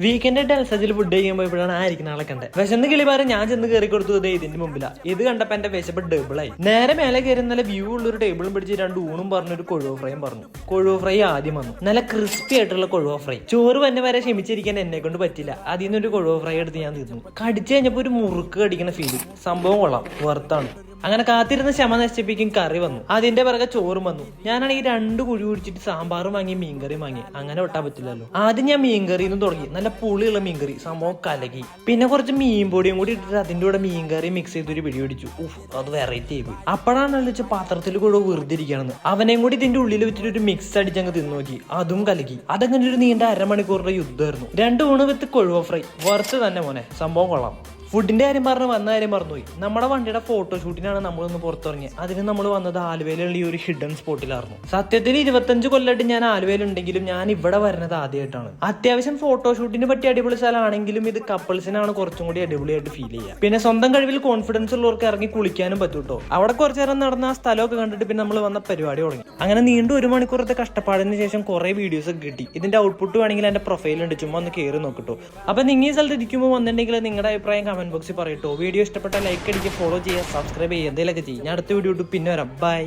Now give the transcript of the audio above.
Weekend ഡൽസജിൽ food കഴിക്കാൻ പോയപ്പോഴാണ് ആയിരിക്കും ആളെ കണ്ടത്. വിശന്ന് കിളിപാറ് ഞാൻ ചെന്ന് കയറി കൊടുത്തു. ഇതിന്റെ മുമ്പിലാ. ഇത് കണ്ടപ്പോ എന്റെ വിശപ്പ് ഡബിളായി. നേരെ മേലെ കയറി നല്ല വ്യൂ ഉള്ള ഒരു ടേബിളും പിടിച്ച് 2 ഊണും പറഞ്ഞു, ഒരു കൊഴുവ ഫ്രൈയും പറഞ്ഞു. കൊഴുവ ഫ്രൈ ആദ്യം വന്നു. നല്ല ക്രിസ്പി ആയിട്ടുള്ള കൊഴുവ ഫ്രൈ. ചോറ് വന്നെ വരെ ക്ഷമിച്ചിരിക്കാൻ എന്നെ കൊണ്ട് പറ്റില്ല. അതിൽ നിന്നൊരു കൊഴുവ ഫ്രൈ എടുത്ത് ഞാൻ തിന്നു. കടിച്ചു കഴിഞ്ഞപ്പോ ഒരു മുറുക്ക് കടിക്കുന്ന ഫീല്. സംഭവം കൊള്ളാം, വർത്താണ്. അങ്ങനെ കാത്തിരുന്ന ക്ഷമ നശിപ്പിക്കും കറി വന്നു. അതിന്റെ പിറകെ ചോറും വന്നു. ഞാനാണെങ്കിൽ 2 കുഴി കുടിച്ചിട്ട് സാമ്പാറും വാങ്ങി മീൻകറിയും വാങ്ങി. അങ്ങനെ ഒട്ടാൻ പറ്റില്ലല്ലോ. ആദ്യം ഞാൻ മീൻകറിന്ന് തുടങ്ങി. നല്ല പുളിയുള്ള മീൻകറി, സംഭവം കലകി. പിന്നെ കുറച്ച് മീൻ പൊടിയും കൂടി ഇട്ടിട്ട് അതിന്റെ കൂടെ മീൻകറി മിക്സ് ചെയ്തൊരു പിടി പിടിച്ചു. അത് വെറൈറ്റി ആയി പോയി. അപ്പോഴാണ് വെച്ച് പാത്രത്തിൽ കൂടെ വെറുതെ ഇരിക്കണമെന്ന്. അവനെയും കൂടി ഇതിന്റെ ഉള്ളിൽ വെച്ചിട്ട് ഒരു മിക്സ് അടിച്ചങ്ങ് തിന്നു നോക്കി. അതും കലകി. അതങ്ങനെ ഒരു നീണ്ട അരമണിക്കൂറിന്റെ യുദ്ധമായിരുന്നു. 2 ഊണ് വിത്ത് കൊഴുവ ഫ്രൈ. വറുത്ത് തന്നെ മോനെ, സംഭവം കൊള്ളാം. ഫുഡിന്റെ കാര്യം പറഞ്ഞ് വന്ന കാര്യം മറന്നുപോയി. നമ്മുടെ വണ്ടിയുടെ ഫോട്ടോഷൂട്ടിനാണ് നമ്മളൊന്ന് പുറത്തിറങ്ങിയത്. അതിന് നമ്മൾ വന്നത് ആലുവയിലുള്ള ഈ ഒരു ഹിഡൻ സ്പോട്ടിലായിരുന്നു. സത്യത്തിൽ 25 കൊല്ലമായിട്ട് ഞാൻ ആലുവയിലുണ്ടെങ്കിലും ഞാൻ ഇവിടെ വരുന്നത് ആദ്യമായിട്ടാണ്. അത്യാവശ്യം ഫോട്ടോഷൂട്ടിന് പറ്റിയ അടിപൊളി സ്ഥലമാണെങ്കിലും ഇത് കപ്പിൾസിനാണ് കുറച്ചും കൂടി അടിപൊളിയായിട്ട് ഫീൽ ചെയ്യുക. പിന്നെ സ്വന്തം കഴിവിൽ കോൺഫിഡൻസ് ഉള്ളവർക്ക് ഇറങ്ങി കുളിക്കാനും പറ്റൂട്ടോ. അവിടെ കുറച്ചു നേരം നടന്ന ആ സ്ഥലമൊക്കെ കണ്ടിട്ട് പിന്നെ നമ്മൾ വന്ന പരിപാടി തുടങ്ങി. അങ്ങനെ നീണ്ട 1 മണിക്കൂറത്തെ കഷ്ടപ്പാടിന് ശേഷം കുറെ വീഡിയോസ് ഒക്കെ കിട്ടി. ഇതിന്റെ ഔട്ട്പുട്ട് വേണമെങ്കിൽ എന്റെ പ്രൊഫൈലുണ്ട്, ചുമ്മാ ഒന്ന് കയറി നോക്കിട്ടോ. അപ്പൊ നിങ്ങൾ ഈ സ്ഥലത്ത് ഇരിക്കുമ്പോൾ വന്നിട്ടുണ്ടെങ്കിൽ നിങ്ങളുടെ അഭിപ്രായം കമന്റ് ബോക്സിൽ പറയട്ടോ. വീഡിയോ ഇഷ്ടപ്പെട്ട ലൈക്ക് അടിക്കുക, ഫോളോ ചെയ്യുക, സബ്സ്ക്രൈബ് ചെയ്യുക, എന്തെങ്കിലുമൊക്കെ ചെയ്യും. ഞാൻ അടുത്ത വീഡിയോ ഇട്ട് പിന്നെ വരാം. ബൈ.